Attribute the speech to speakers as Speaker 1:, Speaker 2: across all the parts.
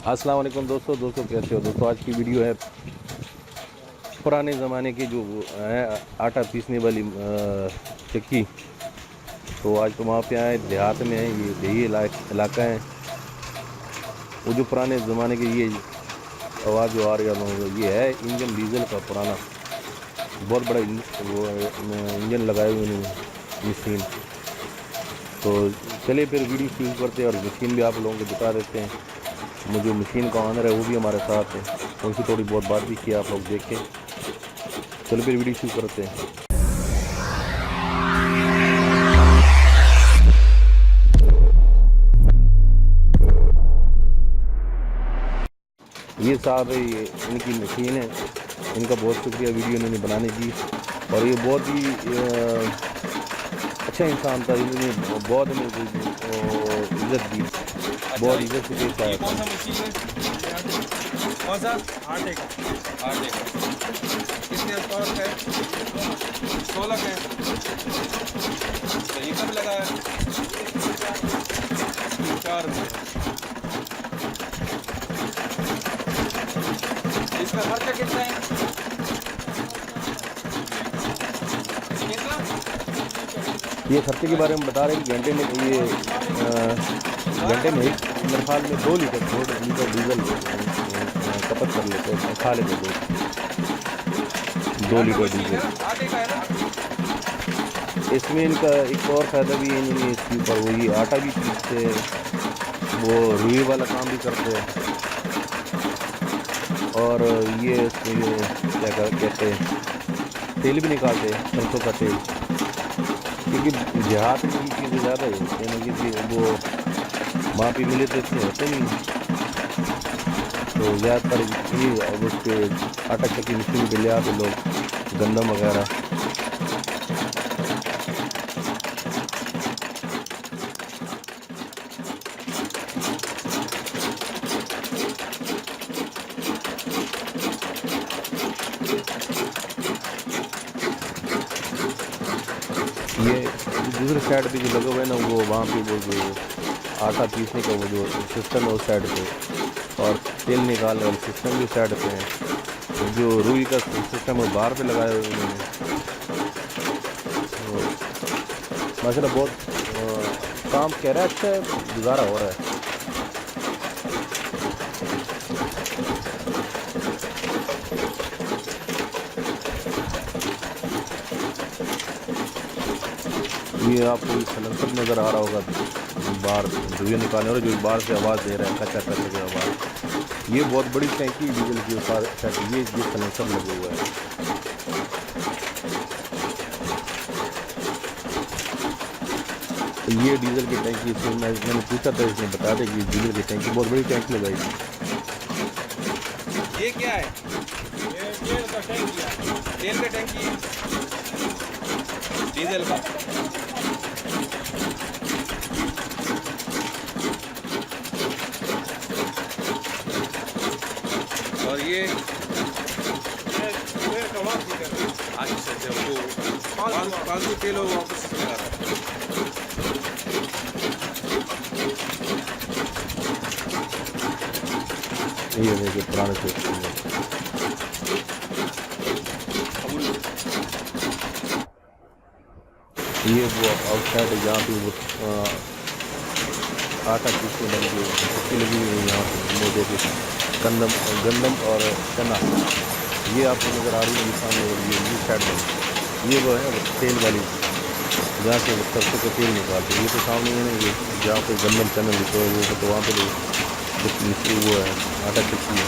Speaker 1: अस्सलाम वालेकुम दोस्तों कैसे हो दोस्तों। आज की वीडियो है पुराने ज़माने की जो है आटा पीसने वाली चक्की। तो आज तो वहाँ पे आए, देहात में है, ये देही इलाका है। वो जो पुराने ज़माने के ये आवाज़ जो आ रही है ये है इंजन डीजल का पुराना, बहुत बड़ा इंजन लगाए हुए उन्होंने मशीन। तो चलिए फिर वीडियो शुरू करते हैं और मशीन भी आप लोगों को दिखा देते हैं। जो मशीन का ऑनर है वो भी हमारे साथ है, उनसे थोड़ी बहुत बात भी की, आप लोग देखें। चलो फिर वीडियो शुरू करते हैं। ये साहब है, ये इनकी मशीन है। इनका बहुत शुक्रिया वीडियो इन्होंने बनाने की। और ये बहुत ही अच्छा इंसान था, इन्होंने बहुत हमें इज्जत दी, बहुत इज्जत से पेश आया था।
Speaker 2: कौन सा मशीन है? कौन सा? आटे का। आटे का कितने पावर का है? 16 का है। तो ये कब लगा है? 4 में। इसका खर्चा कितना है? कितना?
Speaker 1: ये खर्चे के बारे में बता रहे हैं कि घंटे में ये घंटे में मेरे ख्याल में 2 लीटर डीजल खपत कर लेते हैं, खा लेते हैं 2 लीटर डीजल।
Speaker 2: आटे का है ना?
Speaker 1: इसमें इनका एक और फ़ायदा भी है, इन्होंने इसके ऊपर वो ये आटा भी पीसते हैं, वो रुई वाला काम भी करते हैं। और ये इसमें क्या कहते हैं, तेल भी निकालते हैं, सरसों का तेल। क्योंकि देहात में ये चीज़ें ज़्यादा ही होती हैं ना, क्योंकि वो वहाँ पे मिले तो इतने होते नहीं। तो ज़्यादातर ये अब उसके आटा चक्की मशीन पे ले आते लोग गंदम वगैरह। ये दूसरे साइड पे जो लगा हुआ है ना, वो वहाँ पे वो जो आटा पीसने का वो जो सिस्टम है उस साइड पे, और तेल निकालने वाला सिस्टम भी साइड पे है। जो रुई का सिस्टम है बाहर पे लगाया हुआ है उन्होंने। तो माशाल्लाह बहुत काम कह रहा है, अच्छा है, गुजारा हो रहा है। ये आपको सलंसर नज़र आ रहा होगा, बाहर धुएँ निकालने और जो बाहर से आवाज़ दे रहा है कच्चा कच्चा की आवाज़। ये बहुत बड़ी टैंकी डीजल की साथ ये सलेंसर लगे हुआ है। तो ये डीजल की टैंकी, इसमें मैंने पूछा था, इसने बता दें कि डीजल की टैंकी बहुत बड़ी टैंक लगाई।
Speaker 2: ये क्या है? ये तेल का टैंकी है। तेल का टैंकी है। डीजल का। और ये अच्छा वो फालतू तेल हो वापस लगा रहा है।
Speaker 1: ये देखिए पुराने सिस्टम में ये वो आउटसाइड है जहाँ पे वो आटा पीसने वाली जो चक्की लगी हुई है, यहाँ पे वो देखिए गंदम और चना, ये आपको नज़र आ रही है सामने। ये साइड में ये वो है वो तेल वाली, जहाँ से सरसों का तेल निकालते हैं। ये तो सामने है ना, ये जहाँ पे गंदम चना लिखते हैं वो तो वहाँ पे वो है आटा चक्की है।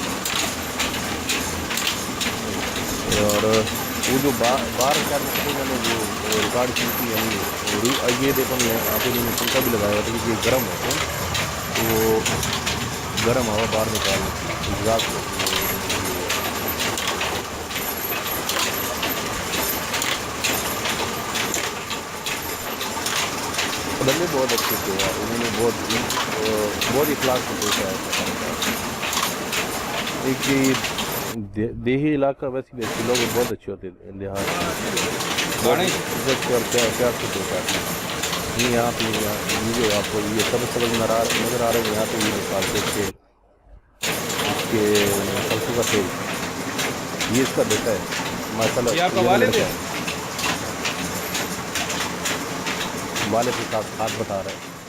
Speaker 1: और वो जो बार कर मैंने जो रिकॉर्ड की थी ये देखो, मैं यहाँ पे मैंने पंखा भी लगाया था क्योंकि गर्म होता है, तो गर्म हवा बाहर निकालने की एग्जॉस्ट होती है। बंदे बहुत अच्छे थे यार, उन्होंने बहुत इखलास से पेश आया। एक देही इलाका वैसे भी अच्छे लोग बहुत अच्छे होते हैं, देहात बहुत इज्जत और प्यार से पेश आते हैं। ये यहाँ पे मुझे आपको ये सब नज़र आ रहे हैं, यहाँ पे ये निकालते थे। इसके सरसों का तेल, ये इसका बेटा है माशाल्लाह।
Speaker 2: ये आपका
Speaker 1: ये
Speaker 2: वालिद
Speaker 1: लड़का
Speaker 2: है?
Speaker 1: वाले के साथ हाथ बता रहा है।